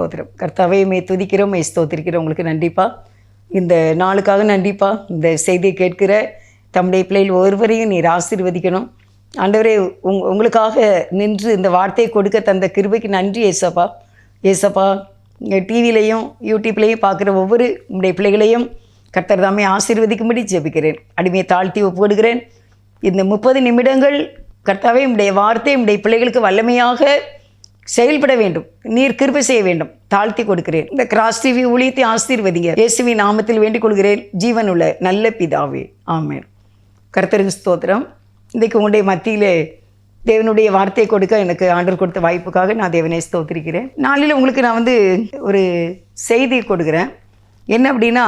ஸ்தோத்திரம். கர்த்தாவே மே துதிக்கிறோம், மே ஸ்தோத்திரிக்கிறோம். உங்களுக்கு நன்றிப்பா. இந்த நாளுக்காக நன்றிப்பா. இந்த செய்தியை கேட்கிற தம்முடைய பிள்ளைகள் ஒவ்வொருவரையும் நீர் ஆசீர்வதிக்கணும். ஆண்டவரே, உங்களுக்காக நின்று இந்த வார்த்தையை கொடுக்க தந்த கிருபைக்கு நன்றி ஏசப்பா. ஏசப்பா, டிவிலையும் யூடியூப்லேயும் பார்க்குற ஒவ்வொரு உங்களுடைய பிள்ளைகளையும் கர்த்தர் தாமே ஆசீர்வதிக்கும்படி ஜெபிக்கிறேன். அடிமையை தாழ்த்தி ஒப்புவிடுகிறேன். இந்த 30 நிமிடங்கள் கர்த்தாவே உம்முடைய வார்த்தை உம்முடைய பிள்ளைகளுக்கு வல்லமையாக செயல்பட வேண்டும். நீர் கிருபை செய்ய வேண்டும். தாழ்த்தி கொடுக்கிறேன். இந்த கிராஸ் டிவி ஊழியத்தை ஆசீர்வதிங்க. இயேசுவின் நாமத்தில் வேண்டிக் கொள்கிறேன், ஜீவனுள்ள நல்ல பிதாவே, ஆமென். கர்த்தருக்கு ஸ்தோத்திரம். இன்றைக்கு உங்களுடைய மத்தியிலே தேவனுடைய வார்த்தையை கொடுக்க எனக்கு ஆண்டவர் கொடுத்த வாய்ப்புக்காக நான் தேவனை ஸ்தோத்திரிக்கிறேன். நாளில் உங்களுக்கு நான் ஒரு செய்தி கொடுக்குறேன். என்ன அப்படின்னா,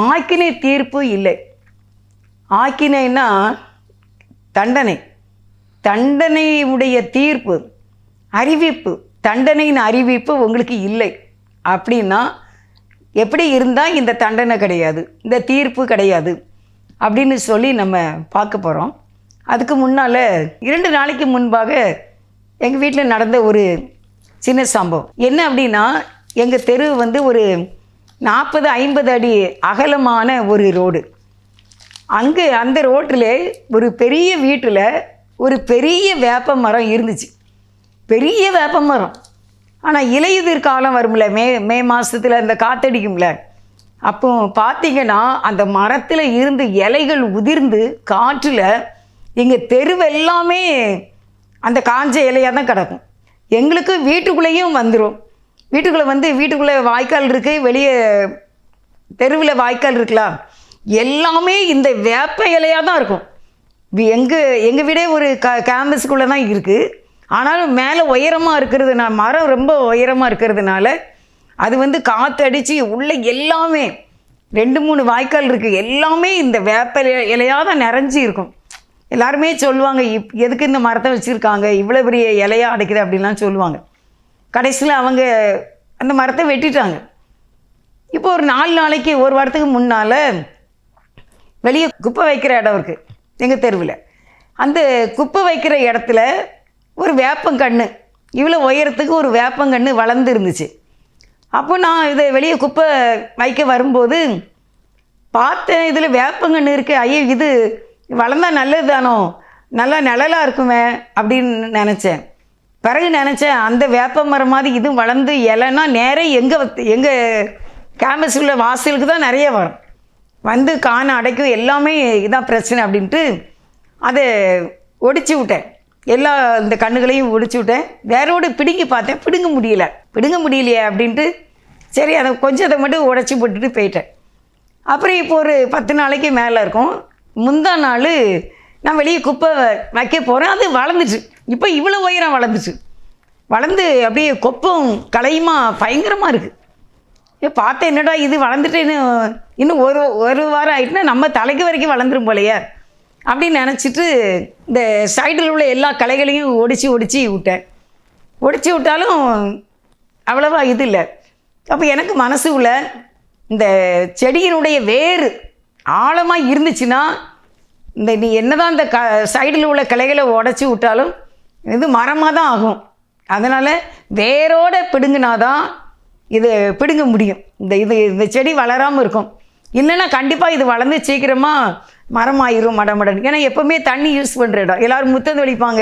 ஆக்கினை தீர்ப்பு இல்லை. ஆக்கினைன்னா தண்டனையுடைய தீர்ப்பு, அறிவிப்பு, தண்டனையின் அறிவிப்பு உங்களுக்கு இல்லை. அப்படின்னா எப்படி இருந்தால் இந்த தண்டனை கிடையாது, இந்த தீர்ப்பு கிடையாது அப்படின்னு சொல்லி நம்ம பார்க்க போகிறோம். அதுக்கு முன்னால் 2 நாளைக்கு முன்பாக எங்கள் வீட்டில் நடந்த ஒரு சின்ன சம்பவம். என்ன அப்படின்னா, எங்கள் தெரு ஒரு 40-50 அடி அகலமான ஒரு ரோடு. அங்கே அந்த ரோட்டில் ஒரு பெரிய வீட்டில் ஒரு பெரிய வேப்ப மரம் இருந்துச்சு. பெரிய வேப்ப மரம். ஆனால் இலையுதிர் காலம் வரும்ல, மே மாதத்தில் அந்த காற்றடிக்கும்ல, அப்போ பார்த்திங்கன்னா அந்த மரத்தில் இருந்து இலைகள் உதிர்ந்து காற்றில் எங்கள் தெருவெல்லாமே அந்த காஞ்ச இலையாக தான் கிடக்கும். எங்களுக்கு வீட்டுக்குள்ளேயும் வந்துடும். வீட்டுக்குள்ளே வாய்க்கால் இருக்குது, வெளியே தெருவில் வாய்க்கால் இருக்கலாம், எல்லாமே இந்த வேப்ப இலையாக தான் இருக்கும். எங்கள் வீடே ஒரு கேம்பஸுக்குள்ளே தான் இருக்குது. ஆனாலும் மேலே உயரமாக இருக்கிறதுனால, மரம் ரொம்ப உயரமாக இருக்கிறதுனால அது காற்றடிச்சு உள்ளே எல்லாமே 2-3 வாய்க்கால் இருக்குது, எல்லாமே இந்த வேப்ப இலையாக தான் நிறைஞ்சி இருக்கும். எல்லாருமே சொல்லுவாங்க, எதுக்கு இந்த மரத்தை வச்சுருக்காங்க, இவ்வளோ பெரிய இலையாக அடைக்குது அப்படின்லாம் சொல்லுவாங்க. கடைசியில் அவங்க அந்த மரத்தை வெட்டிட்டாங்க. இப்போ ஒரு 4 நாளைக்கு, ஒரு வாரத்துக்கு முன்னால் வெளியே குப்பை வைக்கிற இடம் இருக்குது எங்கள் தெருவில். அந்த குப்பை வைக்கிற இடத்துல ஒரு வேப்பங்கன்று, இவ்வளோ உயரத்துக்கு ஒரு வேப்பங்கன்று வளர்ந்து இருந்துச்சு. அப்போ நான் இதை வெளியே குப்பை வைக்க வரும்போது பார்த்தேன், இதில் வேப்பங்கன்று இருக்குது. ஐயோ, இது வளர்ந்தால் நல்லது தானோ, நல்லா நிழலாக இருக்குமே அப்படின்னு நினச்சேன். பிறகு நினச்சேன், அந்த வேப்ப மரம் மாதிரி இதுவும் வளர்ந்து இலைன்னா நேராக எங்கள் கேம்பஸுள்ள வாசலுக்கு தான் நிறைய வரும், காண அடைக்கும், எல்லாமே இதான் பிரச்சனை அப்படின்ட்டு அதை ஒடிச்சு விட்டேன். எல்லா இந்த கண்ணுகளையும் ஒடிச்சு விட்டேன். வேரோடு பிடுங்கி பார்த்தேன், பிடுங்க முடியலையே அப்படின்ட்டு சரி அதை கொஞ்சத்தை மட்டும் உடச்சி போட்டுட்டு போயிட்டேன். அப்புறம் இப்போ ஒரு 10 நாளைக்கு மேலே இருக்கும். முந்தா நாள் நான் வெளியே குப்பை வைக்க போகிறேன். அது வளர்ந்துச்சு. இப்போ இவ்வளோ உயரம் வளர்ந்து அப்படியே கொப்பும் கலையுமா பயங்கரமாக இருக்குது. பார்த்தேன், என்னடா இது வளர்ந்துட்டு இன்னும் ஒரு வாரம் ஆகிட்டுனா நம்ம தலைக்கு வரைக்கும் வளர்ந்துரும் போலையே அப்படின்னு நினச்சிட்டு இந்த சைடில் உள்ள எல்லா களைகளையும் ஒடிச்சு விட்டேன். ஒடிச்சு விட்டாலும் அவ்வளவா இது இல்லை. அப்போ எனக்கு மனசு உள்ள இந்த செடியினுடைய வேறு ஆழமாக இருந்துச்சுன்னா, நீ என்னதான் இந்த சைடில் உள்ள கிளைகளை உடச்சி விட்டாலும் இது மரமாக தான் ஆகும். அதனால் வேரோட பிடுங்கினாதான் இது பிடுங்க முடியும். இந்த செடி வளராமல் இருக்கும். இல்லைன்னா கண்டிப்பாக இது வளர்ந்து சீக்கிரமாக மரமாயிரும் மடமடன். ஏன்னா எப்போவுமே தண்ணி யூஸ் பண்ணுற இடம், எல்லோரும் முத்தம் தெளிப்பாங்க.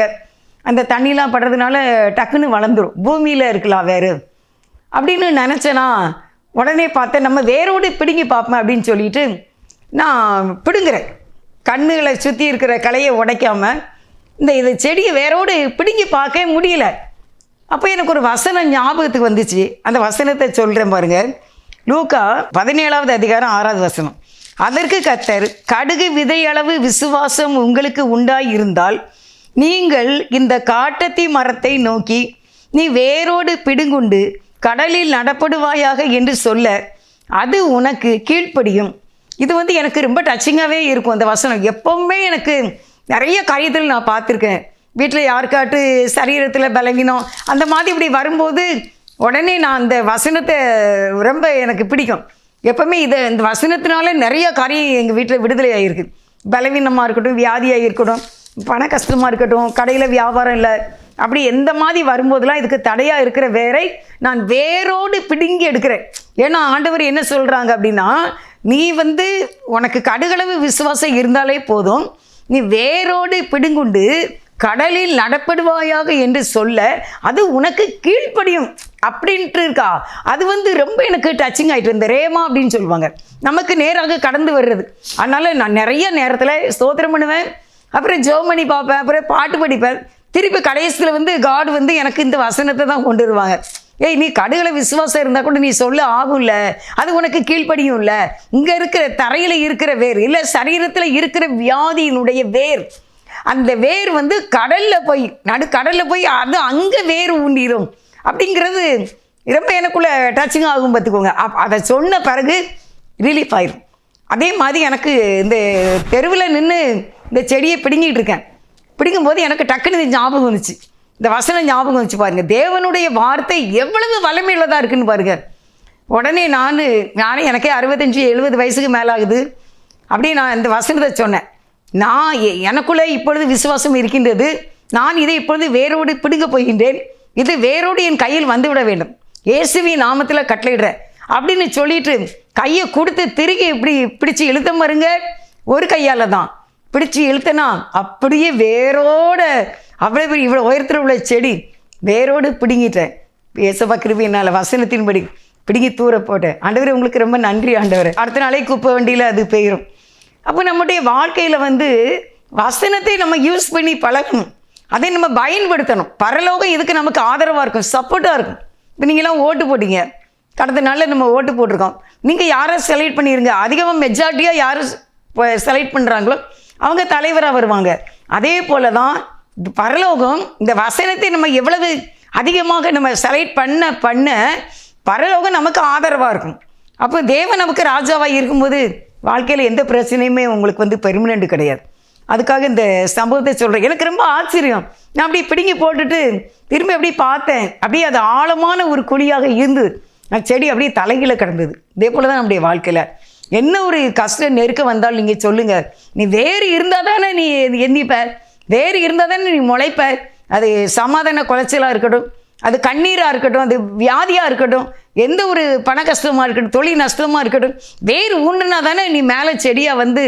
அந்த தண்ணிலாம் படுறதுனால டக்குன்னு வளர்ந்துடும். பூமியில் இருக்கலாம் வேறு அப்படின்னு நினச்சேன்னா, உடனே பார்த்தேன் நம்ம வேரோடு பிடுங்கி பார்ப்பேன் அப்படின்னு சொல்லிட்டு நான் பிடுங்குறேன். கண்ணுகளை சுற்றி இருக்கிற களையை உடைக்காமல் இது செடியை வேரோடு பிடுங்கி பார்க்க முடியல. அப்போ எனக்கு ஒரு வசனம் ஞாபகத்துக்கு வந்துச்சு. அந்த வசனத்தை சொல்கிறேன் பாருங்கள். லூக்கா 17வது அதிகாரம் 6வது வசனம். அதற்கு கர்த்தர், கடுகு விதையளவு விசுவாசம் உங்களுக்கு உண்டாயிருந்தால் நீங்கள் இந்த காட்டத்தி மரத்தை நோக்கி, நீ வேரோடு பிடுங்குண்டு கடலில் நடப்படுவாயாக என்று சொல்ல அது உனக்கு கீழ்ப்படியும். இது எனக்கு ரொம்ப டச்சிங்காகவே இருக்கும் அந்த வசனம். எப்போவுமே எனக்கு நிறைய காரியத்தில் நான் பார்த்துருக்கேன். வீட்டில் யாருக்காட்டு சரீரத்தில் பலவீனம் அந்த மாதிரி இப்படி வரும்போது உடனே நான் அந்த வசனத்தை ரொம்ப எனக்கு பிடிக்கும். எப்போவுமே இந்த வசனத்தினால நிறைய காரியம் எங்கள் வீட்டில் விடுதலை ஆகிருக்கு. பலவீனமாக இருக்கட்டும், வியாதியாக இருக்கட்டும், பண கஷ்டமாக இருக்கட்டும், கடையில் வியாபாரம் இல்லை, அப்படி எந்த மாதிரி வரும்போதெல்லாம் இதுக்கு தடையாக இருக்கிற வேரை நான் வேரோடு பிடுங்கி எடுக்கிறேன். ஏன்னா ஆண்டவர் என்ன சொல்கிறாங்க அப்படின்னா, நீ உனக்கு கடுகளவு விசுவாசம் இருந்தாலே போதும், நீ வேரோடு பிடுங்குண்டு கடலில் நடப்படுவாயாக என்று சொல்ல அது உனக்கு கீழ்ப்படியும் அப்படின்ட்டு இருக்கா. அது ரொம்ப எனக்கு டச்சிங் ஆகிட்டு, இந்த ரேமா அப்படின்னு சொல்லுவாங்க, நமக்கு நேராக கடந்து வர்றது. அதனால் நான் நிறைய நேரத்தில் ஸ்தோத்திரம் பண்ணுவேன், அப்புறம் ஜெபம் பண்ணி பார்ப்பேன், அப்புறம் பாட்டு படிப்பேன். திருப்பி கடைசியில் காட் எனக்கு இந்த வசனத்தை தான் கொண்டு வருவாங்க. ஏய், நீ கடுகளை விசுவாசம் இருந்தால் கூட நீ சொல்ல ஆகும்ல, அது உனக்கு கீழ்ப்படியும் இல்லை. இங்கே இருக்கிற தரையில் இருக்கிற வேர் இல்லை, சரீரத்தில் இருக்கிற வியாதியினுடைய வேர், அந்த வேர் கடலில் போய் கடலில் போய் அது அங்கே வேர் ஊண்டிடும் அப்படிங்கிறது ரொம்ப எனக்குள்ளே டச்சிங் ஆகும் பார்த்துக்கோங்க. அதை சொன்ன பிறகு ரிலீஃப் ஆயிரும். அதே மாதிரி எனக்கு இந்த தெருவில் நின்று இந்த செடியை பிடுங்கிட்டு இருக்கேன். பிடிக்கும்போது எனக்கு டக்குன்னு இது ஞாபகம் வந்துச்சு, இந்த வசனம் ஞாபகம் வந்துச்சு. பாருங்கள், தேவனுடைய வார்த்தை எவ்வளவு வலிமையுள்ளதாக இருக்குன்னு பாருங்கள். உடனே நானே எனக்கே 65-70 வயசுக்கு மேலே ஆகுது. அப்படியே நான் இந்த வசனத்தை சொன்னேன், நான் எனக்குள்ளே இப்பொழுது விசுவாசம் இருக்கின்றது, நான் இதை இப்பொழுது வேரோடு பிடுங்க போகின்றேன், இது வேரோடு என் கையில் வந்துவிட வேண்டும், இயேசுவின் நாமத்தில் கட்டளையிடுறேன் அப்படின்னு சொல்லிட்டு கையை கொடுத்து திருகி இப்படி பிடிச்சி இழுத்த பாருங்க. ஒரு கையால் தான் பிடிச்சி இழுத்தனா அப்படியே வேரோட அவ்வளோ இவ்வளோ உயரத்தில் உள்ள செடி வேரோடு பிடுங்கிட்டேன். ஏசப்பா கிருபையினால் வசனத்தின்படி பிடுங்கி தூர போட்டேன். ஆண்டவரே, உங்களுக்கு ரொம்ப நன்றி ஆண்டவரே. அடுத்த நாளே குப்பை வண்டியில் அது போயிடும். அப்போ நம்முடைய வாழ்க்கையில் வசனத்தை நம்ம யூஸ் பண்ணி பழகணும், அதை நம்ம பயன்படுத்தணும். பரலோகம் இதுக்கு நமக்கு ஆதரவாக இருக்கும், சப்போர்ட்டாக இருக்கும். இப்போ நீங்களாம் ஓட்டு போட்டீங்க, கடந்த நாளில் நம்ம ஓட்டு போட்டிருக்கோம். நீங்கள் யாரை செலக்ட் பண்ணிடுங்க, அதிகமாக மெஜாரிட்டியாக யார் செலக்ட் பண்ணுறாங்களோ அவங்க தலைவராக வருவாங்க. அதே போல தான் பரலோகம் இந்த வசனத்தை நம்ம எவ்வளவு அதிகமாக நம்ம செலக்ட் பண்ண பரலோகம் நமக்கு ஆதரவாக இருக்கும். அப்போ தேவன் நமக்கு ராஜாவாக இருக்கும்போது வாழ்க்கையில் எந்த பிரச்சனையுமே உங்களுக்கு பெர்மனெண்ட் கிடையாது. அதுக்காக இந்த சம்பவத்தை சொல்கிறேன். எனக்கு ரொம்ப ஆச்சரியம். நான் அப்படி பிடுங்கி போட்டுட்டு திரும்பி அப்படி பார்த்தேன், அப்படியே அது ஆழமான ஒரு குழியாக இருந்து செடி அப்படியே தலைகீழ கிடந்தது. இதே போல் தான் நம்முடைய வாழ்க்கையில் என்ன ஒரு கஷ்டம் நெருக்க வந்தாலும் நீங்கள் சொல்லுங்கள், நீ வேறு இருந்தால் தானே நீ எந்திப்ப, வேறு இருந்தால் தானே நீ முளைப்ப. அது சமாதான குலைச்சலாக இருக்கட்டும், அது கண்ணீராக இருக்கட்டும், அது வியாதியாக இருக்கட்டும், எந்த ஒரு பண கஷ்டமாக இருக்கட்டும், தொழில் நஷ்டமாக இருக்கட்டும், வேறு ஊண்டுனா தானே நீ மேலே செடியாக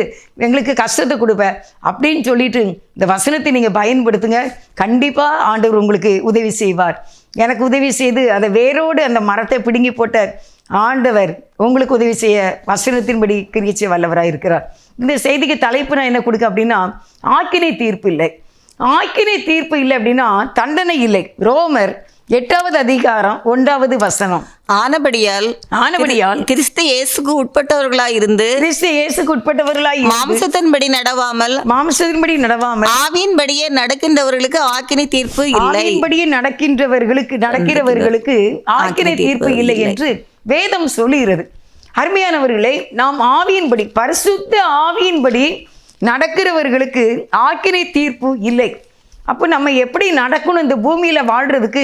எங்களுக்கு கஷ்டத்தை கொடுப்ப அப்படின்னு சொல்லிட்டு இந்த வசனத்தை நீங்கள் பயன்படுத்துங்க. கண்டிப்பாக ஆண்டவர் உங்களுக்கு உதவி செய்வார். எனக்கு உதவி செய்து அதை வேரோடு அந்த மரத்தை பிடுங்கி போட்ட ஆண்டவர் உங்களுக்கு உதவி செய்ய வசனத்தின்படி கிரியை செய்ய வல்லவராக இருக்கிறார். இந்த செய்திக்கு தலைப்பு நான் என்ன கொடுக்க அப்படின்னா, ஆக்கினை தீர்ப்பு இல்லை. ஆக்கினை தீர்ப்பு இல்லை அப்படின்னா தண்டனை இல்லை. ரோமர் 8வது அதிகாரம் 1வது வசனம். ஆனபடியால் கிறிஸ்து இயேசுக்கு உட்பட்டவர்களாய் இருந்து மாம்சத்தின்படி நடவாமல் ஆவியின்படியே நடக்கின்றவர்களுக்கு ஆக்கினை தீர்ப்பு இல்லை. ஆவியின்படியே நடக்கிறவர்களுக்கு ஆக்கினை தீர்ப்பு இல்லை என்று வேதம் சொல்லுகிறது. அருமையானவர்களே, நாம் ஆவியின்படி, பரிசுத்த ஆவியின்படி நடக்கிறவர்களுக்கு ஆக்கினை தீர்ப்பு இல்லை. அப்போ நம்ம எப்படி நடக்கணும், இந்த பூமியில் வாழ்கிறதுக்கு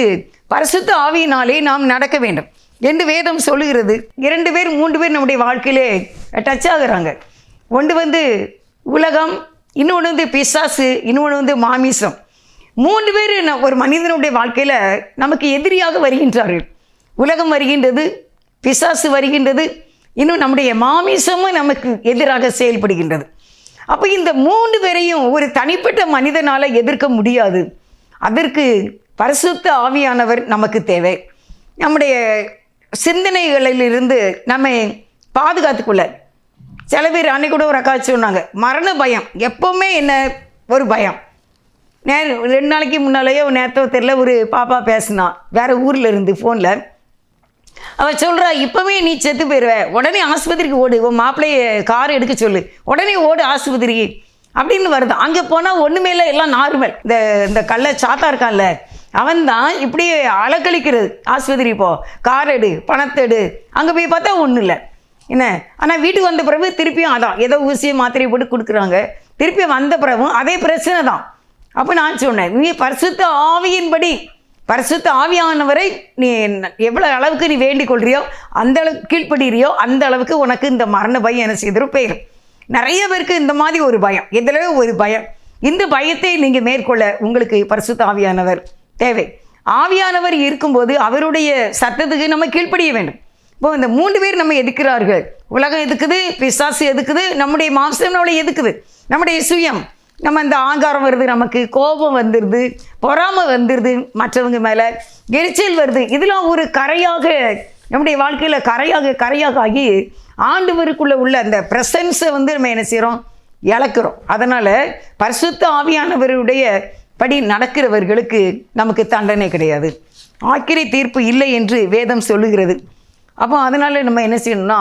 பரிசுத்த ஆவியினாலே நாம் நடக்க வேண்டும் என்று வேதம் சொல்லுகிறது. 2 பேர் 3 பேர் நம்முடைய வாழ்க்கையிலே டச் ஆகுறாங்க. ஒன்று உலகம், இன்னொன்று பிசாசு, இன்னொன்று மாமிசம். 3 பேர் ஒரு மனிதனுடைய வாழ்க்கையில் நமக்கு எதிரியாக வருகின்றார்கள். உலகம் வருகின்றது, பிசாசு வருகின்றது, இன்னும் நம்முடைய மாமிசமும் நமக்கு எதிராக செயல்படுகின்றது. அப்போ இந்த 3 பேரையும் ஒரு தனிப்பட்ட மனிதனால் எதிர்க்க முடியாது. அதற்கு பரிசுத்த ஆவியானவர் நமக்கு தேவை. நம்முடைய சிந்தனைகளிலிருந்து நம்ம பாதுகாத்துக்குள்ள. சில பேர் அன்னைக்கு கூட ஒரு அக்கா சொன்னாங்க, மரண பயம் எப்போவுமே என்ன ஒரு பயம். 2 நாளைக்கு முன்னாலேயோ நேரத்தோ தெரியல, ஒரு பாப்பா பேசினா வேறு ஊரில் இருந்து ஃபோனில். அவள் சொல்கிறா, இப்போவே நீ செத்து போயிடுவ, உடனே ஆஸ்பத்திரிக்கு ஓடு, உன் மாப்பிள்ளையை கார் எடுக்க சொல்லு, உடனே ஓடு ஆஸ்பத்திரிக்கு அப்படின்னு வருது. அங்கே போனால் ஒன்றுமே இல்லை, எல்லாம் நார்மல். இந்த கள்ள சாத்தா இருக்கான்ல, அவன் தான் இப்படி அலக்கழிக்கிறது. ஆஸ்பத்திரி போ, கார் எடு, பணத்தை எடு. அங்கே போய் பார்த்தா ஒன்றும் இல்லை என்ன. ஆனால் வீட்டுக்கு வந்த பிறகு திருப்பியும் அதான் ஏதோ ஊசியை மாத்திரையை போட்டு கொடுக்குறாங்க. திருப்பி வந்த பிறகும் அதே பிரச்சனை தான். அப்போ நான் சொன்னேன், நீ பரிசுத்த ஆவியின்படி, பரிசுத்த ஆவியானவரை நீ எவ்வளோ அளவுக்கு நீ வேண்டிக் கொள்றியோ, அந்த அளவுக்கு கீழ்ப்படுறியோ, அந்த அளவுக்கு உனக்கு இந்த மரண பயம் என்ன செய்திரும் போயிடும். நிறைய பேருக்கு இந்த மாதிரி ஒரு பயம், எதில் ஒரு பயம். இந்த பயத்தை நீங்கள் மேற்கொள்ள உங்களுக்கு பரிசுத்த ஆவியானவர் தேவை. ஆவியானவர் இருக்கும்போது அவருடைய சத்தத்துக்கு நம்ம கீழ்ப்படிய வேண்டும். இப்போ இந்த 3 பேர் நம்ம எதுக்கிறார்கள். உலகம் எதுக்குது, பிசாசு எதுக்குது, நம்முடைய மாம்சம் நம்மளை எதுக்குது, நம்முடைய சுயம். நம்ம இந்த ஆங்காரம் வருது, நமக்கு கோபம் வந்துடுது, பொறாமை வந்துடுது, மற்றவங்க மேலே எரிச்சல் வருது. இதெல்லாம் ஒரு கரையாக நம்முடைய வாழ்க்கையில் கரையாக ஆகி ஆண்டவருக்குள்ளே உள்ள அந்த ப்ரெசன்ஸை நம்ம என்ன செய்கிறோம், இழக்கிறோம். அதனால் பரிசுத்த ஆவியானவருடைய படி நடக்கிறவர்களுக்கு நமக்கு தண்டனை கிடையாது, ஆக்கினை தீர்ப்பு இல்லை என்று வேதம் சொல்லுகிறது. அப்போ அதனால் நம்ம என்ன செய்யணும்னா,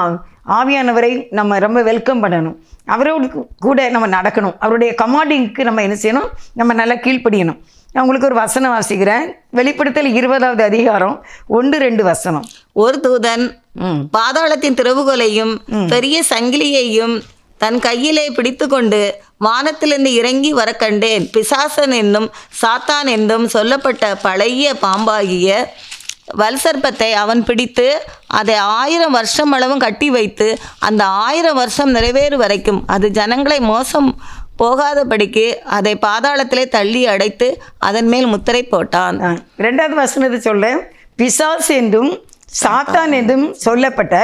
ஆவியானவரை நம்ம ரொம்ப வெல்கம் பண்ணணும், அவரோடு கூட நம்ம நடக்கணும், அவருடைய கமாண்டிங்க்கு நம்ம என்ன செய்யணும், நம்ம நல்லா கீழ்ப்படியணும். நான் உங்களுக்கு ஒரு வசனம் வாசிக்கிறேன். வெளிப்படுத்தல் 20வது அதிகாரம் 1-2 வசனம். ஒரு தூதன் பாதாளத்தின் திறவுகோலையும் பெரிய சங்கிலியையும் தன் கையிலே பிடித்து கொண்டு வானத்திலிருந்து இறங்கி வர கண்டேன். பிசாசன் என்னும் சாத்தான் என்றும் சொல்லப்பட்ட பழைய பாம்பாகிய வல்சர்ப்பத்தை அவன் பிடித்து அதை 1000 வருஷம் அளவும் கட்டி வைத்து அந்த 1000 வருஷம் நிறைவேறு வரைக்கும் அது ஜனங்களை மோசம் போகாதபடிக்கு அதை பாதாளத்திலே தள்ளி அடைத்து அதன் மேல் முத்திரை போட்டான். 2வது வசனத்தை சொல்ல, பிசாசு என்றும் சாத்தான் என்றும் சொல்லப்பட்ட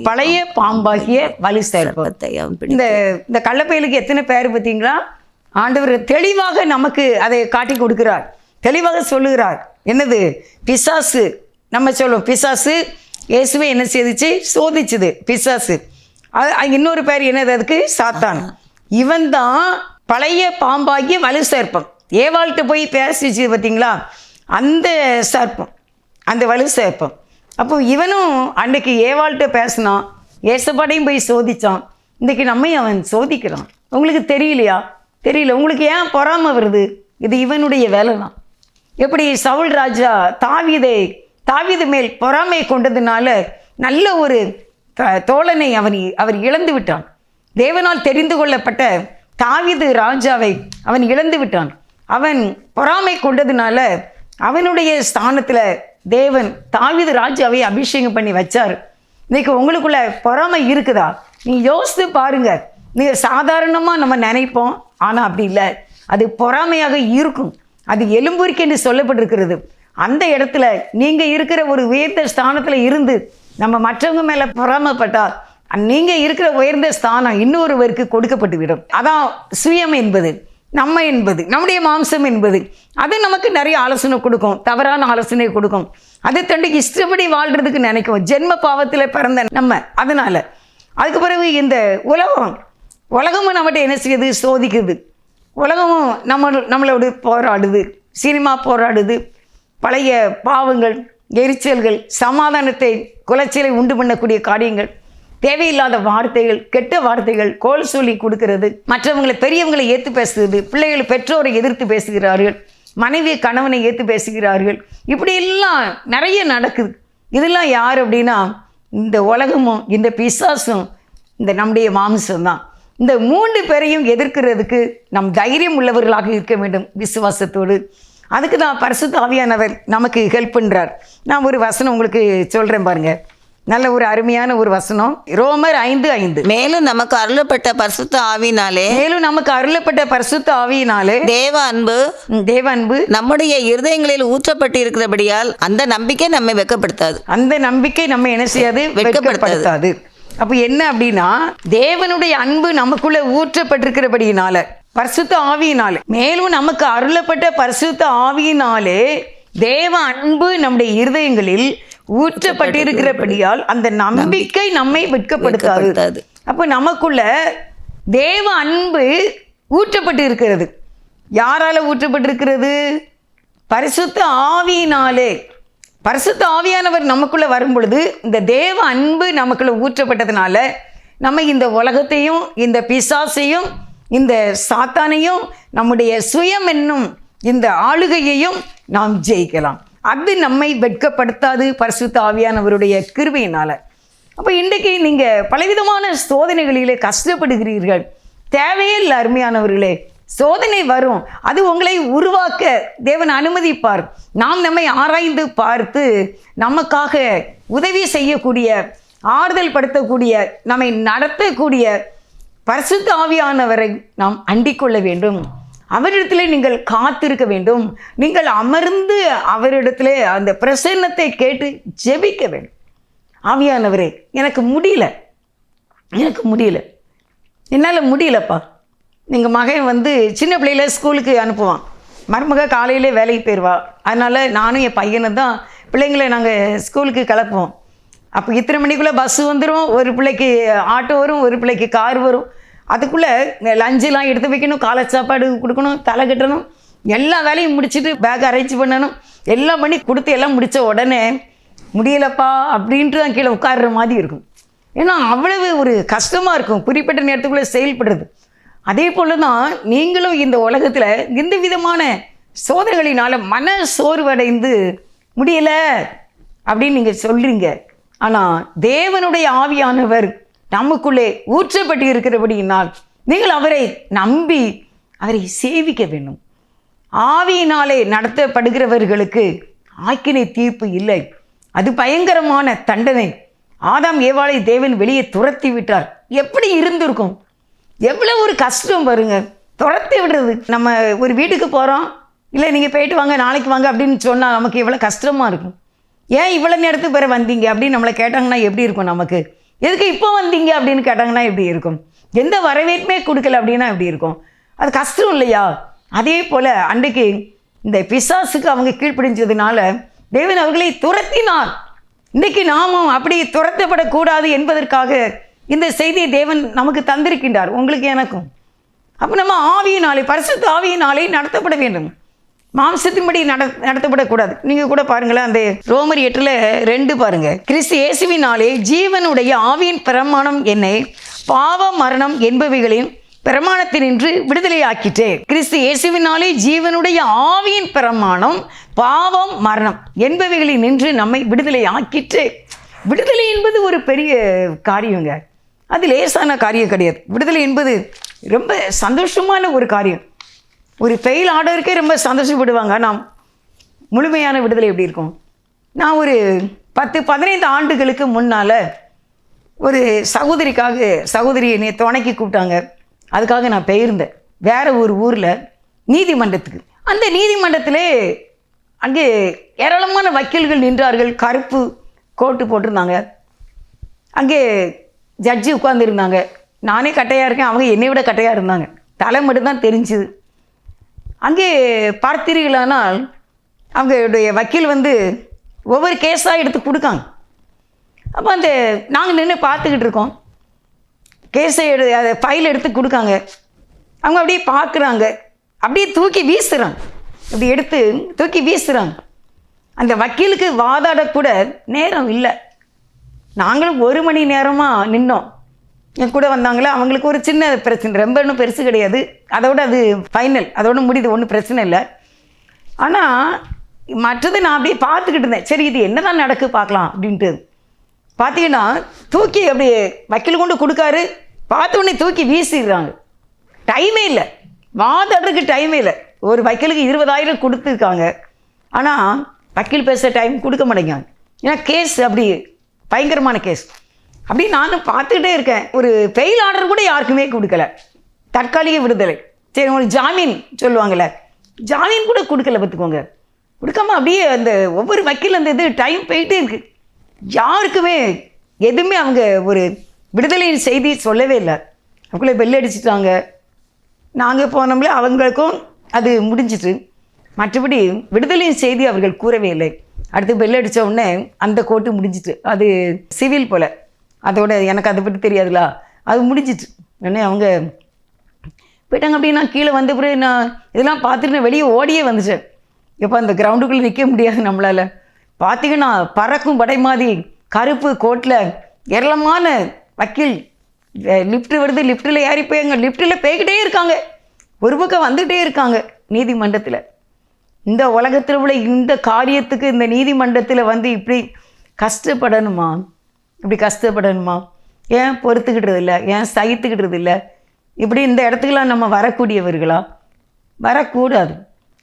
பழைய பாம்பாகிய வலுசர்ப்பத்தை அவன் இந்த கள்ளப்பையலுக்கு எத்தனை பேர் பார்த்தீங்களா? ஆண்டவர் தெளிவாக நமக்கு அதை காட்டி கொடுக்கிறார், தெளிவாக சொல்லுகிறார். என்னது? பிசாசு. நம்ம சொல்லுவோம் பிசாசு. இயேசுவை என்ன செய்துச்சு? சோதிச்சுது பிசாசு. இன்னொரு பேர் என்னது அதுக்கு? சாத்தான். இவன் தான் பழைய பாம்பாகிய வலு சர்ப்பம். ஏவாள்கிட்ட போய் பேசிச்சு பார்த்தீங்களா, அந்த சர்ப்பம், அந்த வலு சர்ப்பம். அப்போ இவனும் அன்றைக்கு ஏவாள்கிட்ட பேசினான், ஏசப்பாடையும் போய் சோதித்தான். இன்றைக்கி நம்மையும் அவன் சோதிக்கிறான். உங்களுக்கு தெரியலையா? தெரியல. உங்களுக்கு ஏன் பொறாமை வருது? இது இவனுடைய வேலை தான். எப்படி சவுல் ராஜா தாவீது மேல் பொறாமை கொண்டதுனால நல்ல ஒரு தோழனை அவர் இழந்து விட்டான். தேவனால் தெரிந்து கொள்ளப்பட்ட தாவீது ராஜாவை அவன் இழந்து விட்டான். அவன் பொறாமை கொண்டதுனால அவனுடைய ஸ்தானத்தில் தேவன் தாவீது ராஜாவை அபிஷேகம் பண்ணி வச்சார். இன்னைக்கு உங்களுக்குள்ள பொறாமை இருக்குதா? நீ யோசித்து பாருங்க. நீங்கள் சாதாரணமாக நம்ம நினைப்போம், ஆனால் அப்படி இல்லை. அது பொறாமையாக இருக்கும். அது எலும்புரிக்கு என்று சொல்லப்பட்டிருக்கிறது. அந்த இடத்துல நீங்கள் இருக்கிற ஒரு உயர்ந்த ஸ்தானத்தில் இருந்து நம்ம மற்றவங்க மேலே பொறாமைப்பட்டால் நீங்கள் இருக்கிற உயர்ந்த ஸ்தானம் இன்னொருவருக்கு கொடுக்கப்பட்டு விடும். அதான் சுயம் என்பது, நம்முடைய மாம்சம் என்பது. அது நமக்கு நிறைய ஆலோசனை கொடுக்கும், தவறான ஆலோசனை கொடுக்கும். அது தண்டைக்கு இஷ்டப்படி வாழ்கிறதுக்கு நினைக்கும், ஜென்ம பாவத்தில் பிறந்த நம்ம. அதனால் அதுக்கு பிறகு இந்த உலகமும் நம்மகிட்ட என்ன செய்யுது? சோதிக்குது. உலகமும் நம்மளோடு போராடுது, சினிமா போராடுது. பழைய பாவங்கள், எரிச்சல்கள், சமாதானத்தை குலைச்சலை உண்டு பண்ணக்கூடிய காரியங்கள், தேவையில்லாத வார்த்தைகள், கெட்ட வார்த்தைகள், கோல் சொல்லி கொடுக்கறது, மற்றவங்களை பெரியவங்களை ஏற்று பேசுகிறது, பிள்ளைகள் பெற்றோரை எதிர்த்து பேசுகிறார்கள், மனைவி கணவனை ஏற்று பேசுகிறார்கள். இப்படியெல்லாம் நிறைய நடக்குது. இதெல்லாம் யார் அப்படின்னா, இந்த உலகமும் இந்த பிசாசும் இந்த நம்முடைய மாம்சம் தான். இந்த 3 பேரையும் எதிர்க்கிறதுக்கு நம் தைரியம் உள்ளவர்களாக இருக்க வேண்டும், விசுவாசத்தோடு. அதுக்கு தான் பரிசுத்த ஆவியானவர் நமக்கு ஹெல்ப் பண்ணுறார். நான் ஒரு வசனம் உங்களுக்கு சொல்கிறேன் பாருங்க. நல்ல ஒரு அருமையான ஒரு வசனம். ரோமர் 5:5. மேலும் நமக்கு அருளப்பட்ட பரிசுத்த ஆவியினாலே தேவ அன்பு நம்முடைய இருதயங்களில் ஊற்றப்பட்டு இருக்கிறபடியால் அந்த நம்பிக்கை நம்மை வெட்கப்படுத்தாது. அந்த நம்பிக்கை நம்ம என்ன செய்யாது? வெட்கப்படுத்தாது. அப்போ என்ன அப்படின்னா, தேவனுடைய அன்பு நமக்குள்ள ஊற்றப்பட்டிருக்கிறபடியினால, பரிசுத்த ஆவியினாலே, மேலும் நமக்கு அருளப்பட்ட பரிசுத்த ஆவியினாலே தேவ அன்பு நம்முடைய இருதயங்களில் ஊற்றப்பட்டிருக்கிறபடியால் அந்த நம்பிக்கை நம்மை வெட்கப்படுத்தாது. அப்போ நமக்குள்ள தேவ அன்பு ஊற்றப்பட்டு இருக்கிறது. யாரால ஊற்றப்பட்டிருக்கிறது? பரிசுத்த ஆவியினாலே. பரிசுத்த ஆவியானவர் நமக்குள்ளே வரும் பொழுது இந்த தேவ அன்பு நமக்குள்ளே ஊற்றப்பட்டதுனால நம்ம இந்த உலகத்தையும் இந்த பிசாசையும் இந்த சாத்தானையும் நம்முடைய சுயம் என்னும் இந்த ஆளுகையையும் நாம் ஜெயிக்கலாம். அது நம்மை வெட்கப்படுத்தாது, பரிசுத்த ஆவியானவருடைய கிருபையினால். அப்போ இன்றைக்கு நீங்கள் பலவிதமான சோதனைகளிலே கஷ்டப்படுகிறீர்கள். தேவையே இல்லை அருமையானவர்களே. சோதனை வரும், அது உங்களை உருவாக்க தேவன் அனுமதிப்பார். நாம் நம்மை ஆராய்ந்து பார்த்து நமக்காக உதவி செய்யக்கூடிய, ஆறுதல் படுத்தக்கூடிய, நம்மை நடத்தக்கூடிய பரிசுத்த ஆவியானவரை நாம் அண்டிக் கொள்ள வேண்டும். அவரிடத்தில் நீங்கள் காத்திருக்க வேண்டும். நீங்கள் அமர்ந்து அவரிடத்துல அந்த பிரசன்னத்தை கேட்டு ஜெபிக்க வேண்டும். ஆவியானவரே, எனக்கு முடியல, என்னால் முடியலப்பா. நீங்கள் மகன் வந்து சின்ன பிள்ளையில ஸ்கூலுக்கு அனுப்புவான், மருமக காலையிலே வேலைக்கு போயிடுவா. அதனால் நானும் என் பையனை தான் பிள்ளைங்களை நாங்கள் ஸ்கூலுக்கு கிளப்புவோம். அப்போ இத்தனை மணிக்குள்ளே பஸ்ஸு வந்துடும், ஒரு பிள்ளைக்கு ஆட்டோ வரும், ஒரு பிள்ளைக்கு கார் வரும். அதுக்குள்ளே லஞ்செலாம் எடுத்து வைக்கணும், காலை சாப்பாடு கொடுக்கணும், தலை கட்டணும், எல்லா வேலையும் முடிச்சுட்டு பேக் அரேஞ்ச் பண்ணணும், எல்லாம் பண்ணி கொடுத்து எல்லாம் முடித்த உடனே முடியலப்பா அப்படின்ட்டு தான் கீழே உட்கார்ற மாதிரி இருக்கும். ஏன்னா அவ்வளவு ஒரு கஷ்டமாக இருக்கும் குறிப்பிட்ட நேரத்துக்குள்ளே செயல்படுறது. அதே போல் தான் நீங்களும் இந்த உலகத்தில் எந்த விதமான சோதனைகளினால் மன சோர்வடைந்து முடியலை அப்படின்னு நீங்கள் சொல்கிறீங்க. ஆனால் தேவனுடைய ஆவியானவர் நமக்குள்ளே ஊற்றப்பட்டு இருக்கிறபடியினால் நீங்கள் அவரை நம்பி அவரை சேவிக்க வேண்டும். ஆவியினாலே நடத்தப்படுகிறவர்களுக்கு ஆக்கினை தீர்ப்பு இல்லை, அது பயங்கரமான தண்டனை. ஆதாம் ஏவாளை தேவன் வெளியே துரத்தி விட்டார். எப்படி இருந்திருக்கும், எவ்வளோ ஒரு கஷ்டம் பாருங்க. துரத்தி விடுறது, நம்ம ஒரு வீட்டுக்கு போகிறோம், இல்லை நீங்கள் போயிட்டு வாங்க நாளைக்கு வாங்க அப்படின்னு சொன்னால் நமக்கு எவ்வளோ கஷ்டமாக இருக்கும். ஏன் இவ்வளோ நேரத்துக்கு பிறகு வந்தீங்க அப்படின்னு நம்மளை கேட்டாங்கன்னா எப்படி இருக்கும் நமக்கு? எதுக்கு இப்போ வந்தீங்க அப்படின்னு கேட்டாங்கன்னா எப்படி இருக்கும்? எந்த வரவேற்புமே கொடுக்கல அப்படின்னா எப்படி இருக்கும்? அது கஷ்டம் இல்லையா? அதே போல் அன்றைக்கு இந்த பிசாசுக்கு அவங்க கீழ்ப்படிஞ்சதுனால தேவன் அவர்களை துரத்தினார். இன்றைக்கு நாமும் அப்படி துரத்தப்படக்கூடாது என்பதற்காக இந்த செய்தியை தேவன் நமக்கு தந்திருக்கின்றார், உங்களுக்கு எனக்கும். அப்போ நம்ம ஆவியினாலே, பரிசுத்த ஆவியினாலே நடத்தப்பட வேண்டும், மாம்சத்தின்படி நடத்தப்படக்கூடாது. நீங்கள் கூட பாருங்களேன், அந்த ரோமர் 8:2 பாருங்கள். கிறிஸ்து இயேசுவினாலே ஜீவனுடைய ஆவியின் பிரமாணம் என்னை பாவம் மரணம் என்பவைகளின் பிரமாணத்தினின்று விடுதலையாக்கிட்டே. கிறிஸ்து இயேசுவினாலே ஜீவனுடைய ஆவியின் பிரமாணம் பாவம் மரணம் என்பவைகளில் நின்று நம்மை விடுதலை ஆக்கிட்டே. விடுதலை என்பது ஒரு பெரிய காரியங்க, அது லேசான காரியம் கிடையாது. விடுதலை என்பது ரொம்ப சந்தோஷமான ஒரு காரியம். ஒரு ஃபெயில் ஆர்டருக்கே ரொம்ப சந்தோஷப்படுவாங்க. நாம் முழுமையான விடுதலை எப்படி இருக்கும்? நான் ஒரு 10-15 ஆண்டுகளுக்கு முன்னால் ஒரு சகோதரி என்னை துணைக்கு கூப்பிட்டாங்க. அதுக்காக நான் போயிருந்தேன் வேறு ஒரு ஊரில் நீதிமன்றத்துக்கு. அந்த நீதிமன்றத்திலே அங்கே ஏராளமான வக்கீல்கள் நின்றார்கள், கருப்பு கோட்டு போட்டிருந்தாங்க. அங்கே ஜட்ஜி உட்கார்ந்துருந்தாங்க. நானே கட்டையாக இருக்கேன், அவங்க என்னை விட கட்டையாக இருந்தாங்க, தலை மட்டும்தான் தெரிஞ்சுது. அங்கே பார்த்தீர்களானால் அவங்களுடைய வக்கீல் வந்து ஒவ்வொரு கேஸாக எடுத்து கொடுக்காங்க. அப்போ அந்த நாங்கள் நின்று பார்த்துக்கிட்டு இருக்கோம், கேஸை அதை ஃபைல் எடுத்து கொடுக்காங்க. அவங்க அப்படியே பார்க்குறாங்க, அப்படியே தூக்கி வீசுகிறாங்க, இப்படி எடுத்து தூக்கி வீசுகிறாங்க. அந்த வக்கீலுக்கு வாதாடக்கூட நேரம் இல்லை. நாங்களும் 1 மணி நேரமாக நின்னோம். என் கூட வந்தாங்களே, அவங்களுக்கு ஒரு சின்ன பிரச்சனை, ரொம்ப ஒன்றும் பெருசு கிடையாது, அதோட அது ஃபைனல், அதோட முடியுது, ஒன்றும் பிரச்சனை இல்லை. ஆனால் மற்றது நான் அப்படியே பார்த்துக்கிட்டு இருந்தேன். சரி இது என்ன தான் நடக்கு பார்க்கலாம் அப்படின்ட்டு. பார்த்தீங்கன்னா தூக்கி அப்படியே வக்கீல் கொண்டு கொடுக்காரு, பார்த்த உடனே தூக்கி வீசிடுறாங்க. டைமே இல்லை, வாதாடுறதுக்கு டைமே இல்லை. ஒரு வக்கீலுக்கு 20,000 கொடுத்துருக்காங்க, ஆனால் வக்கீல் பேச டைம் கொடுக்க மாட்டேங்காங்க. ஏன்னா கேஸ் அப்படி பயங்கரமான கேஸ். அப்படி நானும் பார்த்துக்கிட்டே இருக்கேன். ஒரு ஃபெயில் ஆர்டர் கூட யாருக்குமே கொடுக்கல, தற்காலிக விடுதலை. சரி உங்களுக்கு ஜாமீன் சொல்லுவாங்கள்ல, ஜாமீன் கூட கொடுக்கல பார்த்துக்கோங்க. கொடுக்காம அப்படியே அந்த ஒவ்வொரு வக்கீல் அந்த இது டைம் போயிட்டே இருக்குது. யாருக்குமே எதுவுமே அவங்க ஒரு விடுதலையின் செய்தி சொல்லவே இல்லை. அவங்களே பெல் அடிச்சுட்டாங்க. நாங்கள் போனோம்ல, அவங்களுக்கும் அது முடிஞ்சிட்டு. மற்றபடி விடுதலையின் செய்தி அவர்கள் கூறவே இல்லை. அடுத்து பெல் அடித்த உடனே அந்த கோர்ட்டு முடிஞ்சிட்டு, அது சிவில் போல், அதோட எனக்கு அதை பற்றி தெரியாதுல, அது முடிஞ்சிட்டு. உடனே அவங்க போயிட்டாங்க. அப்படின்னா கீழே வந்த பிறகு நான் இதெல்லாம் பார்த்துட்டு நான் வெளியே ஓடியே வந்துட்டேன். எப்போ அந்த கிரவுண்டுக்குள்ளே நிற்க முடியாது நம்மளால். பார்த்தீங்கன்னா பறக்கும் படை மாதிரி கருப்பு கோட்டில் ஏராளமான வக்கீல், லிஃப்ட்டு வருது, லிஃப்ட்டில் ஏறி போய் அங்கே லிஃப்ட்டில் போய்கிட்டே இருக்காங்க, ஒரு பக்கம் வந்துகிட்டே இருக்காங்க நீதிமன்றத்தில். இந்த உலகத்தில் உள்ள இந்த காரியத்துக்கு இந்த நீதிமன்றத்தில் வந்து இப்படி கஷ்டப்படணுமா? இப்படி கஷ்டப்படணுமா? ஏன் பொறுத்துக்கிட்டது இல்லை? ஏன் சகித்துக்கிட்டது இல்லை? இப்படி இந்த இடத்துக்கெல்லாம் நம்ம வரக்கூடியவர்களா? வரக்கூடாது.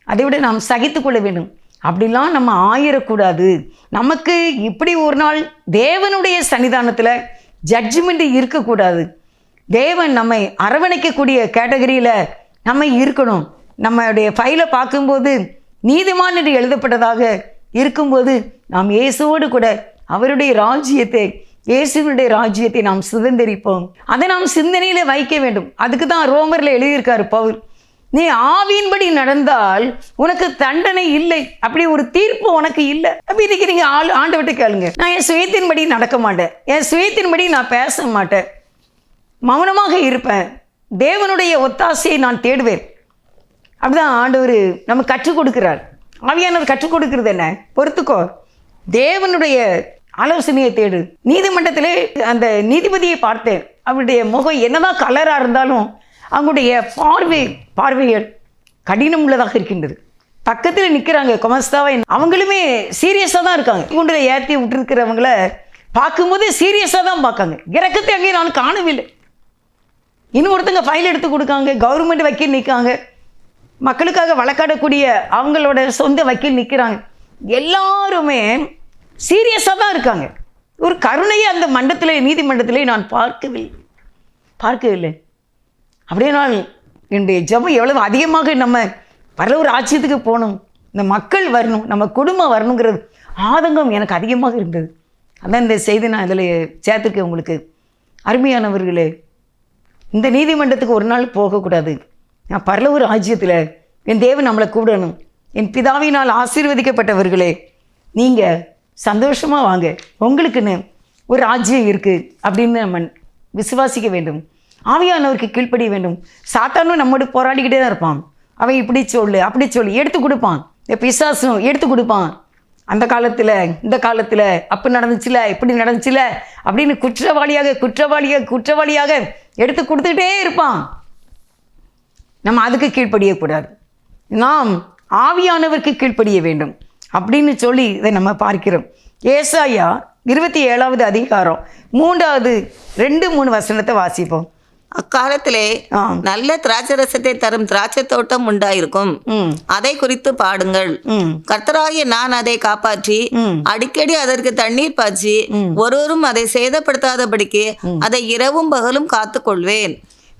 அதை விட நாம் சகித்து கொள்ள வேண்டும். அப்படிலாம் நம்ம ஆயிடக்கூடாது. நமக்கு இப்படி ஒரு நாள் தேவனுடைய சன்னிதானத்தில் ஜட்ஜ்மெண்ட் இருக்கக்கூடாது. தேவன் நம்மை அரவணைக்கக்கூடிய கேட்டகரியில் நம்ம இருக்கணும். நம்மளுடைய ஃபைலை பார்க்கும்போது நீதிமான் என்று எழுதப்பட்டதாக இருக்கும்போது நாம் இயேசுவோடு கூட அவருடைய ராஜ்யத்தை, இயேசுவினுடைய ராஜ்யத்தை நாம் சுதந்திரிப்போம். அதை நாம் சிந்தனையில் வைக்க வேண்டும். அதுக்கு தான் ரோமரில் எழுதியிருக்காரு பவுல், நீ ஆவியின்படி நடந்தால் உனக்கு தண்டனை இல்லை, அப்படி ஒரு தீர்ப்பு உனக்கு இல்லை. அப்படி இதுக்கு நீங்கள் ஆண்டவர்கிட்ட கேளுங்க. நான் என் சுயத்தின்படி நடக்க மாட்டேன், என் சுயத்தின்படி நான் பேச மாட்டேன், மௌனமாக இருப்பேன், தேவனுடைய ஒத்தாசையை நான் தேடுவேன். அப்படிதான் ஆண்டவர் நம்ம கற்றுக் கொடுக்கிறார். ஆவியானவர் கற்றுக் கொடுக்கிறது என்ன? பொறுத்துக்கோ, தேவனுடைய ஆலோசனையை தேடு. நீதிமன்றத்திலே அந்த நீதிபதியை பார்த்தேன். அவருடைய முகம் என்னதான் கலராக இருந்தாலும் அவங்களுடைய பார்வைகள் கடினம் உள்ளதாக இருக்கின்றது. பக்கத்தில் நிற்கிறாங்க குமஸ்தாவை, அவங்களுமே சீரியஸாக தான் இருக்காங்க. குண்டில் ஏற்றி விட்டுருக்கிறவங்கள பார்க்கும்போது சீரியஸாக தான் பார்க்காங்க. இறக்கத்தை அங்கேயும் நான் காணவில்லை. இன்னும் ஒருத்தங்க ஃபைல் எடுத்து கொடுக்காங்க, கவர்மெண்ட் வக்கீல் நிற்காங்க, மக்களுக்காக வழக்காடக்கூடிய அவங்களோட சொந்த வக்கீல் நிற்கிறாங்க. எல்லாருமே சீரியஸாக தான் இருக்காங்க. ஒரு கருணையை அந்த நீதிமன்றத்தில் நான் பார்க்கவில்லை. அப்படியே நான் என்னுடைய ஜெபம் எவ்வளவு அதிகமாக நம்ம பரலோக ராஜ்யத்துக்கு போகணும், இந்த மக்கள் வரணும், நம்ம குடும்பம் வரணுங்கிறது ஆதங்கம் எனக்கு அதிகமாக இருந்தது. அதான் இந்த செய்தி நான் இதில் சேர்த்துருக்கேன் உங்களுக்கு. அருமையானவர்களே, இந்த நீதிமன்றத்துக்கு ஒரு நாள் போகக்கூடாது. நான் பரலோக ராஜ்யத்தில் என் தேவன் நம்மளை கூடணும். என் பிதாவினால் ஆசீர்வதிக்கப்பட்டவர்களே, நீங்கள் சந்தோஷமாக வாங்க, உங்களுக்குன்னு ஒரு ராஜ்யம் இருக்குது அப்படின்னு நம்ம விசுவாசிக்க வேண்டும். ஆவியானவருக்கு கீழ்ப்படிய வேண்டும். சாத்தானும் நம்மோடு போராடிக்கிட்டே தான் இருப்பான். அவன் இப்படி சொல்லு அப்படி சொல்லி எடுத்து கொடுப்பான். இந்த பிசாசும் எடுத்து கொடுப்பான். அந்த காலத்தில் இந்த காலத்தில் அப்போ நடந்துச்சுல, இப்படி நடந்துச்சுல அப்படின்னு குற்றவாளியாக எடுத்து கொடுத்துக்கிட்டே இருப்பான். நம்ம அதுக்கு கீழ்ப்படியக்கூடாது. நாம் ஆவியானவருக்கு கீழ்ப்படிய வேண்டும் அப்படின்னு சொல்லி இதை நம்ம பார்க்கிறோம். ஏசாயா 27வது அதிகாரம் 2-3 வசனத்தை வாசிப்போம். அக்காலத்திலே நல்ல திராட்சரசத்தை தரும் திராட்சை தோட்டம் உண்டாயிருக்கும், அதை குறித்து பாடுங்கள். கர்த்தராகிய நான் அதை காப்பாற்றி அடிக்கடி அதற்கு தண்ணீர் பாய்ச்சி ஒருவரும் அதை சேதப்படுத்தாதபடிக்கு அதை இரவும் பகலும் காத்து கொள்வேன்.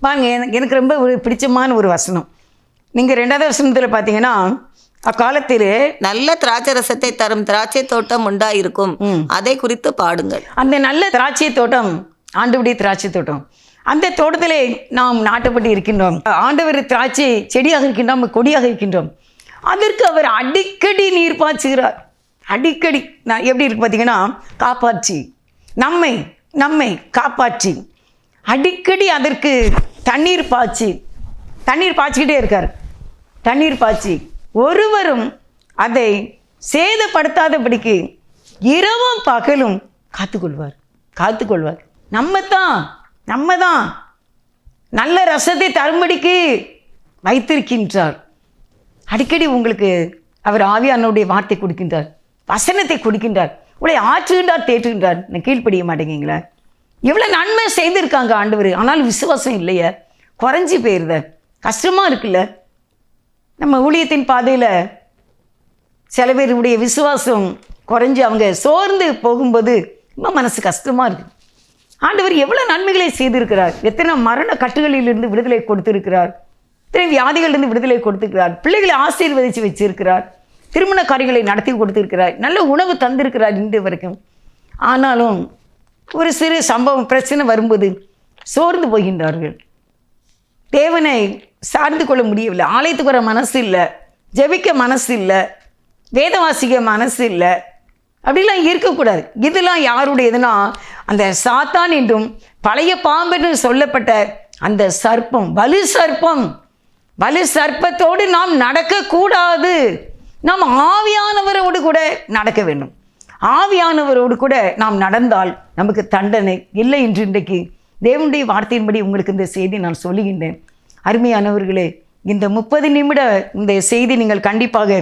வாங்க, எனக்கு ரொம்ப பிடிச்சமான ஒரு வசனம். நீங்கள் 2வது வசனத்தில் பார்த்தீங்கன்னா, அக்காலத்திலே நல்ல திராட்சரசத்தை தரும் திராட்சை தோட்டம் உண்டாயிருக்கும், அதை குறித்து பாடுங்கள். அந்த நல்ல திராட்சை தோட்டம் ஆண்டவருடைய திராட்சை தோட்டம். அந்த தோட்டத்திலே நாம் நாட்டப்பட்டு இருக்கின்றோம். ஆண்டவர் திராட்சை செடியாக இருக்கின்றோம், கொடியாக இருக்கின்றோம். அதற்கு அவர் அடிக்கடி நீர் பாய்ச்சுகிறார். அடிக்கடி நான் எப்படி இருக்கு பார்த்தீங்கன்னா, காப்பாற்றி நம்மை காப்பாற்றி அடிக்கடி அதற்கு தண்ணீர் பாய்ச்சிக்கிட்டே இருக்கார். தண்ணீர் பாய்ச்சி ஒருவரும் அதை சேதப்படுத்தாதபடிக்கு இரவும் பகலும் காத்துக்கொள்வார். நம்ம தான் நல்ல ரசத்தை தரும்படிக்கு வைத்திருக்கின்றார். அடிக்கடி உங்களுக்கு அவர் ஆவியானவருடைய வார்த்தை கொடுக்கின்றார், வசனத்தை கொடுக்கின்றார், உங்களை ஆற்றுகின்றார், தேற்றுகின்றார். நான் கீழ்ப்படிய மாட்டேங்கிங்களா? எவ்வளோ நன்மை செய்திருக்காங்க ஆண்டவர், ஆனாலும் விசுவாசம் இல்லையே, குறைஞ்சி போயிருத, கஷ்டமாக இருக்குல்ல. நம்ம ஊழியத்தின் பாதையில் சில பேருடைய விசுவாசம் குறைஞ்சி அவங்க சோர்ந்து போகும்போது ரொம்ப மனசு கஷ்டமாக இருக்குது. ஆண்டவர் எவ்வளோ நன்மைகளை செய்திருக்கிறார், எத்தனை மரண கட்டுகளிலிருந்து விடுதலை கொடுத்திருக்கிறார், எத்தனை வியாதிகளிலிருந்து விடுதலை கொடுத்திருக்கிறார், பிள்ளைகளை ஆசீர்வதித்து வச்சிருக்கிறார், திருமண காரியங்களை நடத்தி கொடுத்திருக்கிறார், நல்ல உணவு தந்திருக்கிறார் இன்று வரைக்கும். ஆனாலும் ஒரு சிறு சம்பவம் பிரச்சனை வரும்போது சோர்ந்து போகின்றார்கள். தேவனை சார்ந்து கொள்ள முடியவில்லை, ஆலயத்துக்கு வர மனசு இல்லை, ஜெபிக்க மனசு இல்லை, வேதம் வாசிக்க மனசு இல்லை. அப்படிலாம் இருக்கக்கூடாது. இதெல்லாம் யாருடையதுன்னா, அந்த சாத்தான் என்றும் பழைய பாம்பென்று சொல்லப்பட்ட அந்த சர்ப்பம், வலு சர்ப்பத்தோடு நாம் நடக்கக்கூடாது. நாம் ஆவியானவரோடு கூட நடக்க வேண்டும். ஆவியானவரோடு கூட நாம் நடந்தால் நமக்கு தண்டனை இல்லை என்று இன்றைக்கு தேவனுடைய வார்த்தையின்படி உங்களுக்கு இந்த செய்தி நான் சொல்லுகின்றேன். அருமையானவர்களே, இந்த 30 நிமிட இந்த செய்தி நீங்கள் கண்டிப்பாக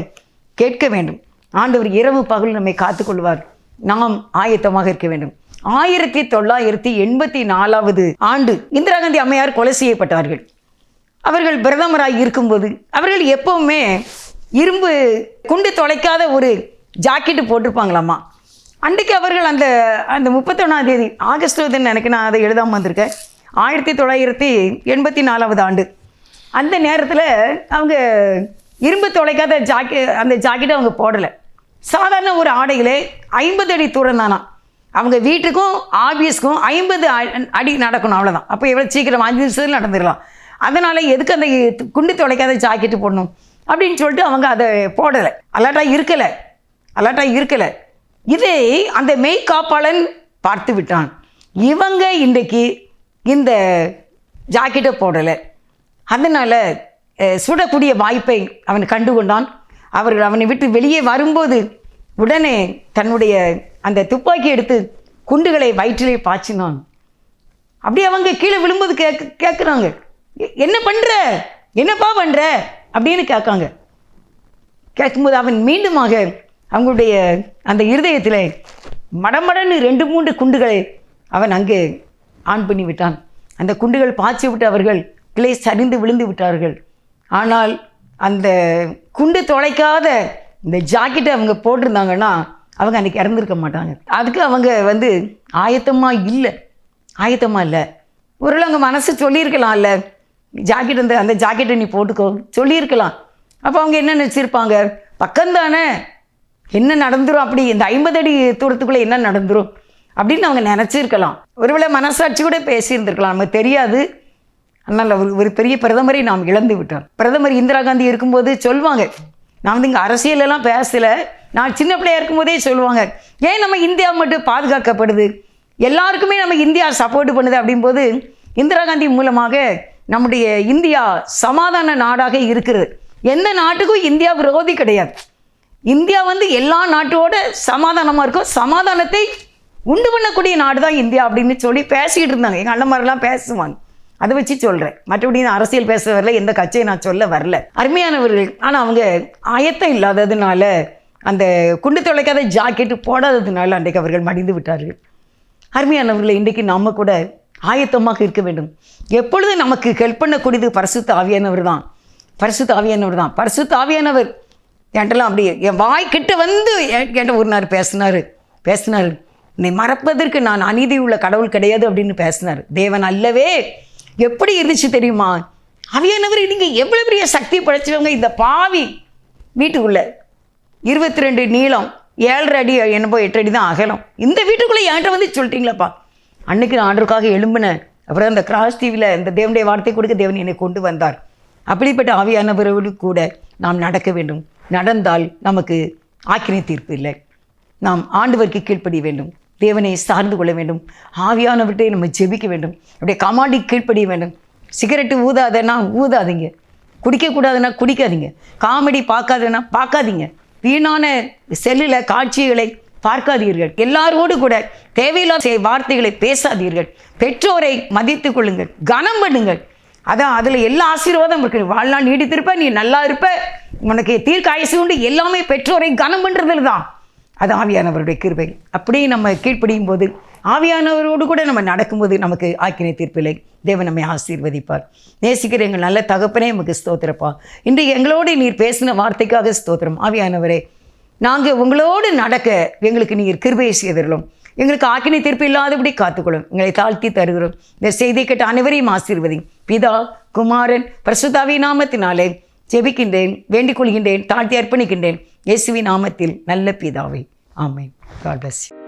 கேட்க வேண்டும். ஆண்டவர் இரவு பகல் நம்மை காத்துக்கொள்வார். நாம் ஆயத்தமாக இருக்க வேண்டும். 1984 ஆண்டு இந்திரா காந்தி அம்மையார் கொலை செய்யப்பட்டார்கள். அவர்கள் பிரதமராக இருக்கும்போது அவர்கள் எப்பவுமே இரும்பு குண்டு தொலைக்காத ஒரு ஜாக்கெட்டு போட்டிருப்பாங்களாம்மா. அன்றைக்கு அவர்கள் அந்த 31ஆம் தேதி ஆகஸ்ட் நினைக்க, நான் அதை எழுதாமல் வந்திருக்கேன், 1984 ஆண்டு அந்த நேரத்தில் அவங்க இரும்பு துளைக்காத அந்த ஜாக்கெட்டை அவங்க போடலை. சாதாரண ஒரு ஆடைகளே 50 அடி தூரம் தானா. அவங்க வீட்டுக்கும் ஆஃபீஸ்க்கும் 50 அடி நடக்கணும், அவ்வளோதான். அப்போ எவ்வளோ சீக்கிரம் 5 நிமிஷத்தில் நடந்துடலாம். அதனால் எதுக்கு அந்த குண்டு துளைக்காத ஜாக்கெட்டு போடணும் அப்படின்னு சொல்லிட்டு அவங்க அதை போடலை. அலர்ட்டாக இருக்கலை. இதை அந்த மெய்காப்பாளன் பார்த்து விட்டான். இவங்க இன்றைக்கு இந்த ஜாக்கெட்டை போடலை. அதனால் சுடக்கூடிய வாய்ப்பை அவன் கண்டுகொண்டான். அவர்கள் அவனை விட்டு வெளியே வரும்போது உடனே தன்னுடைய அந்த துப்பாக்கி எடுத்து குண்டுகளை வயிற்றிலே பாய்ச்சினான். அப்படியே அவங்க கீழே விழும்போது கேட்குறாங்க, என்னப்பா பண்ணுற அப்படின்னு கேட்காங்க. கேட்கும்போது அவன் மீண்டுமாக அவங்களுடைய அந்த இருதயத்தில் மடமடன்னு 2-3 குண்டுகளை அவன் அங்கே ஆன் பண்ணி விட்டான். அந்த குண்டுகள் பாய்ச்சி விட்டு அவர்கள் கிளை சரிந்து விழுந்து விட்டார்கள். ஆனால் அந்த குண்டு தொலைக்காத இந்த ஜாக்கெட்டை அவங்க போட்டிருந்தாங்கன்னா அவங்க அன்றைக்கி இறந்துருக்க மாட்டாங்க. அதுக்கு அவங்க ஆயத்தமாக இல்லை. ஒருவேளை அவங்க மனசு சொல்லியிருக்கலாம்ல, அந்த ஜாக்கெட்டை நீ போட்டுக்கோ சொல்லியிருக்கலாம். அப்போ அவங்க என்ன நினச்சிருப்பாங்க, பக்கம்தானே, என்ன நடந்துரும், அப்படி இந்த 50 அடி தூரத்துக்குள்ளே என்ன நடந்துரும் அப்படின்னு அவங்க நினச்சிருக்கலாம். ஒருவேளை மனசாட்சி கூட பேசியிருந்திருக்கலாம், நமக்கு தெரியாது. அதனால் ஒரு பெரிய பிரதமரை நாம் இழந்து விட்டோம். பிரதமர் இந்திரா காந்தி இருக்கும்போது சொல்லுவாங்க, நான் இங்கே அரசியலெல்லாம் பேசலை, நான் சின்ன பிள்ளையாக இருக்கும்போதே சொல்லுவாங்க, ஏன் நம்ம இந்தியா மட்டும் பாதுகாக்கப்படுது, எல்லாருக்குமே நம்ம இந்தியா சப்போர்ட் பண்ணுது அப்படின்போது இந்திரா காந்தி மூலமாக நம்முடைய இந்தியா சமாதான நாடாக இருக்கிறது. எந்த நாட்டுக்கும் இந்தியா விரோதி கிடையாது. இந்தியா எல்லா நாட்டோட சமாதானமாக இருக்கும், சமாதானத்தை உண்டு பண்ணக்கூடிய நாடு தான் இந்தியா அப்படின்னு சொல்லி பேசிக்கிட்டு இருந்தாங்க. எங்கள் அண்ணன்மாரெல்லாம் பேசுவாங்க. அதை வச்சு சொல்கிறேன், மற்றபடி நான் அரசியல் பேச வரல, எந்த கட்சியை நான் சொல்ல வரல. அருமையானவர்கள், ஆனால் அவங்க ஆயத்தம் இல்லாததுனால, அந்த குண்டு தொலைக்காத ஜாக்கெட்டு போடாததுனால அன்றைக்கு அவர்கள் மடிந்து விட்டார்கள். அருமையானவர்களை, இன்றைக்கு நாம் கூட ஆயத்தமாக இருக்க வேண்டும். எப்பொழுது நமக்கு ஹெல்ப் பண்ணக்கூடியது பரிசுத்த ஆவியானவர் தான். பரிசுத்த ஆவியானவர் என்கிட்டலாம் அப்படியே என் வாய்க்கிட்ட என்கிட்ட ஒரு நாள் பேசினார். என்னை மறப்பதற்கு நான் அநீதி உள்ள கடவுள் கிடையாது அப்படின்னு பேசினார். தேவன் அல்லவே. எப்படி இருந்துச்சு தெரியுமா? ஆவியானவர், நீங்கள் எவ்வளோ பெரிய சக்தி படைச்சவங்க. இந்த பாவி வீட்டுக்குள்ளே 22 நீளம், 7.5 அடி, என்னப்போ 8 அடி தான் அகலம், இந்த வீட்டுக்குள்ளே என்கிட்ட சொல்லிட்டீங்களப்பா. அன்னைக்கு நான் ஆண்டருக்காக எழும்பினேன். அப்புறம் அந்த கிராஸ் டிவியில் இந்த தேவனுடைய வார்த்தை கொடுக்க தேவன் என்னை கொண்டு வந்தார். அப்படிப்பட்ட ஆவியானவரோடு கூட நாம் நடக்க வேண்டும். நடந்தால் நமக்கு ஆக்கினை தீர்ப்பு இல்லை. நாம் ஆண்டவருக்கு கீழ்ப்படிய வேண்டும், தேவனை சார்ந்து கொள்ள வேண்டும், ஆவியானவர்கிட்டே நம்ம ஜெபிக்க வேண்டும், அப்படியே கமாண்டி கீழ்ப்படிய வேண்டும். சிகரெட்டு ஊதாதன்னா ஊதாதீங்க, குடிக்கக்கூடாதுன்னா குடிக்காதீங்க, காமெடி பார்க்காதுன்னா பார்க்காதீங்க, வீணான செல்லில் காட்சிகளை பார்க்காதீர்கள், எல்லாரோடு கூட தேவையில்லாத வார்த்தைகளை பேசாதீர்கள், பெற்றோரை மதித்து கொள்ளுங்கள், கனம் பண்ணுங்கள். அதான் அதில் எல்லா ஆசீர்வாதம் இருக்குது. வாழ்நாள் நீடித்திருப்ப, நீ நல்லா இருப்ப, உனக்கு தீர்க்க ஆயுசு உண்டு, எல்லாமே பெற்றோரை கனம் பண்ணுறதுல தான். அது ஆவியானவருடைய கிருபை. அப்படியே நம்ம கீழ்ப்படியும் போது, ஆவியானவரோடு கூட நம்ம நடக்கும்போது நமக்கு ஆக்கினை தீர்ப்பில்லை. தேவன் நம்மை ஆசீர்வதிப்பார். நேசிக்கிற எங்கள் நல்ல தகப்பனே நமக்கு ஸ்தோத்திரப்பா. இன்றைக்கு எங்களோடு நீர் பேசின வார்த்தைக்காக ஸ்தோத்திரம். ஆவியானவரே, நாங்கள் உங்களோடு நடக்க எங்களுக்கு நீர் கிருபையை செய்திருக்கிறோம். எங்களுக்கு ஆக்கினை தீர்ப்பு இல்லாதபடி காத்துக்கொள்ளும். எங்களை தாழ்த்தி தருகிறோம். இந்த செய்தியை கேட்ட அனைவரையும் ஆசீர்வதி. பிதா, குமாரன், பரிசுத்தாவியின் நாமத்தினாலே ஜெபிக்கின்றேன், வேண்டிக் கொள்கின்றேன், தாழ்த்தி அர்ப்பணிக்கின்றேன். இயேசுவின் நாமத்தில் நல்ல பிதாவே, ஆமென். God bless you.